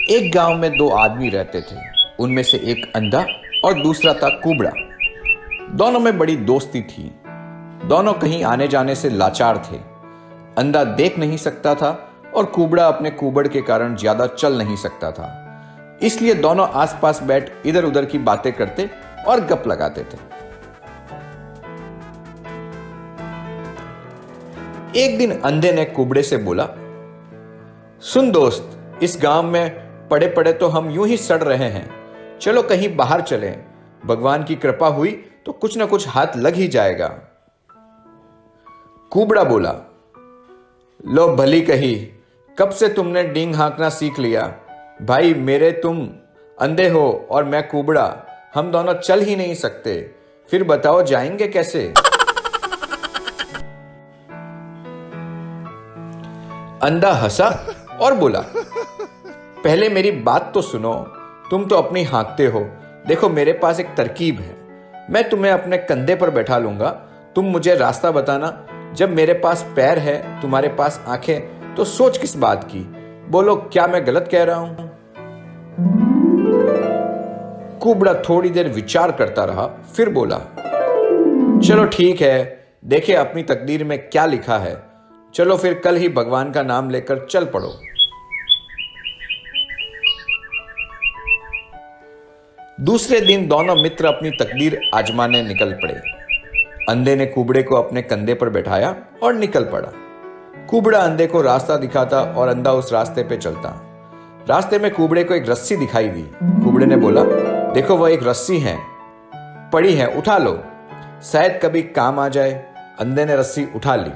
एक गांव में दो आदमी रहते थे। उनमें से एक अंधा और दूसरा था कुबड़ा। दोनों में बड़ी दोस्ती थी। दोनों कहीं आने जाने से लाचार थे। अंधा देख नहीं सकता था और कुबड़ा अपने कुबड़ के कारण ज्यादा चल नहीं सकता था। इसलिए दोनों आसपास बैठ इधर उधर की बातें करते और गप लगाते थे। एक दिन अंधे ने कुबड़े से बोला, सुन दोस्त, इस गांव में पड़े पड़े तो हम यूं ही सड़ रहे हैं। चलो कहीं बाहर चलें। भगवान की कृपा हुई तो कुछ ना कुछ हाथ लग ही जाएगा। कुबड़ा बोला, लो भली कही, कब से तुमने डींग हाँकना सीख लिया? भाई मेरे तुम अंधे हो और मैं कुबड़ा, हम दोनों चल ही नहीं सकते, फिर बताओ जाएंगे कैसे? अंधा हंसा और बोला, पहले मेरी बात तो सुनो। तुम तो अपनी हाँकते हो। देखो मेरे पास एक तरकीब है। मैं तुम्हें अपने कंधे पर बैठा लूंगा। तुम मुझे रास्ता बताना। जब मेरे पास पैर है, तुम्हारे पास आंखें, तो सोच किस बात की? बोलो, क्या मैं गलत कह रहा हूं? कुबड़ा थोड़ी देर विचार करता रहा, फिर बोला, चलो ठीक है, देखे अपनी तकदीर में क्या लिखा है। चलो फिर कल ही भगवान का नाम लेकर चल पड़ो। दूसरे दिन दोनों मित्र अपनी तकदीर आजमाने निकल पड़े। अंधे ने कुबड़े को अपने कंधे पर बैठाया और निकल पड़ा। कुबड़ा अंधे को रास्ता दिखाता और अंधा उस रास्ते पे चलता। रास्ते में कुबड़े को एक रस्सी दिखाई दी। कुबड़े ने बोला, देखो वह एक रस्सी है, पड़ी है, उठा लो, शायद कभी काम आ जाए। अंधे ने रस्सी उठा ली।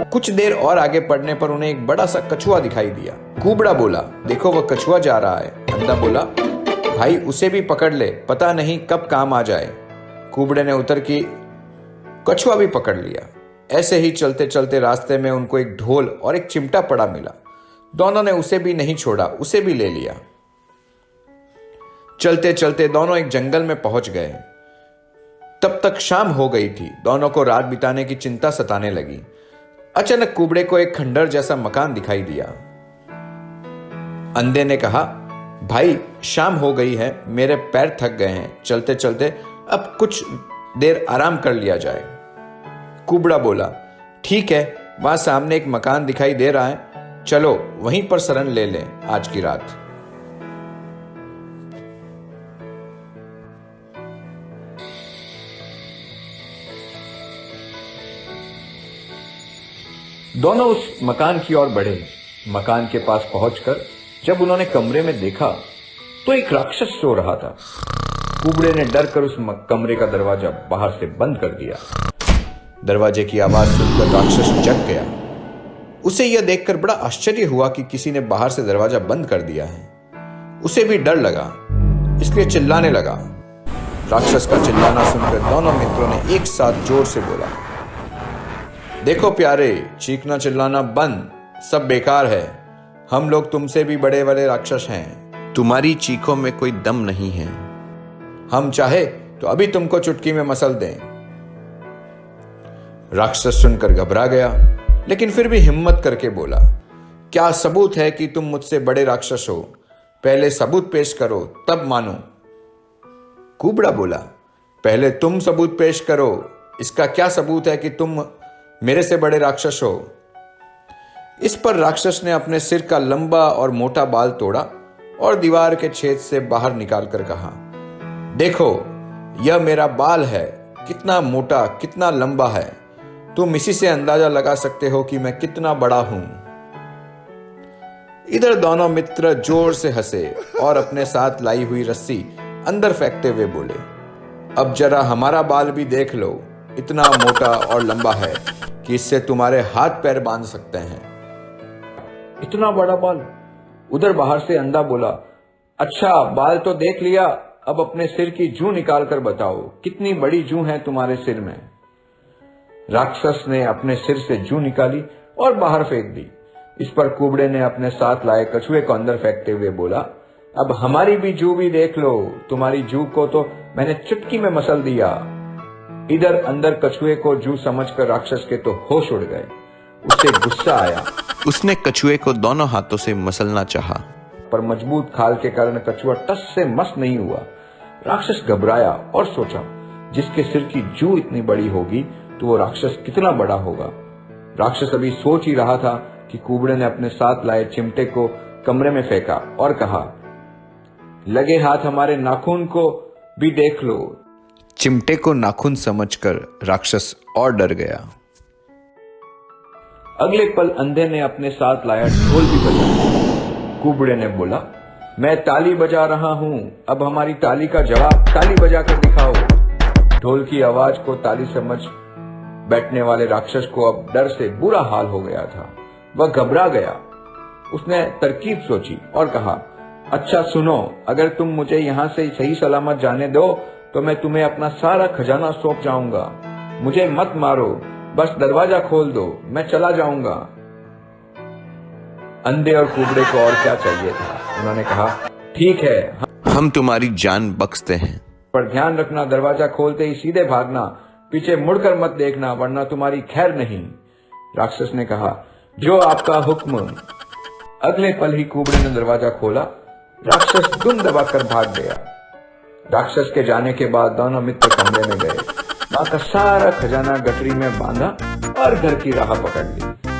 कुछ देर और आगे बढ़ने पर उन्हें एक बड़ा सा कछुआ दिखाई दिया। कुबड़ा बोला, देखो वह कछुआ जा रहा है। अंधा बोला, भाई उसे भी पकड़ ले, पता नहीं कब काम आ जाए। कुबड़े ने उतर की कछुआ भी पकड़ लिया। ऐसे ही चलते चलते रास्ते में उनको एक ढोल और एक चिमटा पड़ा मिला। दोनों ने उसे भी नहीं छोड़ा, उसे भी ले लिया। चलते चलते दोनों एक जंगल में पहुंच गए। तब तक शाम हो गई थी। दोनों को रात बिताने की चिंता सताने लगी। अचानक कुबड़े को एक खंडर जैसा मकान दिखाई दिया। अंधे ने कहा, भाई शाम हो गई है, मेरे पैर थक गए हैं, चलते चलते अब कुछ देर आराम कर लिया जाए। कुबड़ा बोला, ठीक है, वहां सामने एक मकान दिखाई दे रहा है, चलो वहीं पर शरण ले लें आज की रात। दोनों उस मकान की ओर बढ़े। मकान के पास पहुंचकर जब उन्होंने कमरे में देखा तो एक राक्षस सो रहा था। कुबड़े ने डर कर उस कमरे का दरवाजा बाहर से बंद कर दिया। दरवाजे की आवाज सुनकर राक्षस जग गया। उसे यह देखकर बड़ा आश्चर्य हुआ कि किसी ने बाहर से दरवाजा बंद कर दिया है। उसे भी डर लगा, इसलिए चिल्लाने लगा। राक्षस का चिल्लाना सुनकर दोनों मित्रों ने एक साथ जोर से बोला, देखो प्यारे, चीखना चिल्लाना बंद, सब बेकार है। हम लोग तुमसे भी बड़े बड़े राक्षस हैं। तुम्हारी चीखों में कोई दम नहीं है। हम चाहे तो अभी तुमको चुटकी में मसल दें। राक्षस सुनकर घबरा गया, लेकिन फिर भी हिम्मत करके बोला, क्या सबूत है कि तुम मुझसे बड़े राक्षस हो? पहले सबूत पेश करो, तब मानो। कुबड़ा बोला, पहले तुम सबूत पेश करो। इसका क्या सबूत है कि तुम मेरे से बड़े राक्षस हो? इस पर राक्षस ने अपने सिर का लंबा और मोटा बाल तोड़ा और दीवार के छेद से बाहर निकालकर कहा, देखो यह मेरा बाल है, कितना मोटा, कितना लंबा है। तुम इसी से अंदाजा लगा सकते हो कि मैं कितना बड़ा हूं। इधर दोनों मित्र जोर से हंसे और अपने साथ लाई हुई रस्सी अंदर फेंकते हुए बोले, अब जरा हमारा बाल भी देख लो, इतना मोटा और लंबा है कि इससे तुम्हारे हाथ पैर बांध सकते हैं। इतना बड़ा बाल? उधर बाहर से अंधा बोला, अच्छा बाल तो देख लिया, अब अपने सिर की जूं निकाल कर बताओ, कितनी बड़ी जूं है तुम्हारे सिर में। राक्षस ने अपने सिर से जूं निकाली और बाहर फेंक दी। इस पर कुबड़े ने अपने साथ लाए कछुए को अंदर फेंकते हुए बोला, अब हमारी भी जूं भी देख लो, तुम्हारी जूं को तो मैंने चुटकी में मसल दिया। इधर अंदर कछुए को जूं समझकर राक्षस के तो होश उड़ गए। उसे गुस्सा आया। उसने कछुए को दोनों हाथों से मसलना चाहा, पर मजबूत खाल के कारण कछुआ टस से मस नहीं हुआ। राक्षस घबराया और सोचा, जिसके सिर की जू इतनी बड़ी होगी तो वो राक्षस कितना बड़ा होगा। राक्षस अभी सोच ही रहा था कि कुबड़े ने अपने साथ लाए चिमटे को कमरे में फेंका और कहा, लगे हाथ हमारे नाखून को भी देख लो। चिमटे को नाखून समझकर राक्षस और डर गया। अगले पल अंधे ने अपने साथ लाया ढोल भी बजाया। कुबड़े ने बोला, मैं ताली बजा रहा हूं, अब हमारी ताली का जवाब ताली बजाकर दिखाओ। ढोल की आवाज को ताली समझ बैठने वाले राक्षस को अब डर से बुरा हाल हो गया था। वह घबरा गया। उसने तरकीब सोची और कहा, अच्छा सुनो, अगर तुम मुझे यहाँ से सही सलामत जाने दो तो मैं तुम्हें अपना सारा खजाना सौंप जाऊंगा। मुझे मत मारो, बस दरवाजा खोल दो, मैं चला जाऊंगा। अंधे और कुबड़े को और क्या चाहिए था। उन्होंने कहा, ठीक है, हम तुम्हारी जान बख्शते हैं, पर ध्यान रखना दरवाजा खोलते ही सीधे भागना, पीछे मुड़कर मत देखना वरना तुम्हारी खैर नहीं। राक्षस ने कहा, जो आपका हुक्म। अगले पल ही कुबड़े ने दरवाजा खोला। राक्षस दुम दबाकर भाग गया। राक्षस के जाने के बाद दोनों मित्र कमरे में गए। मां का सारा खजाना गठरी में बांधा और घर की राह पकड़ ली।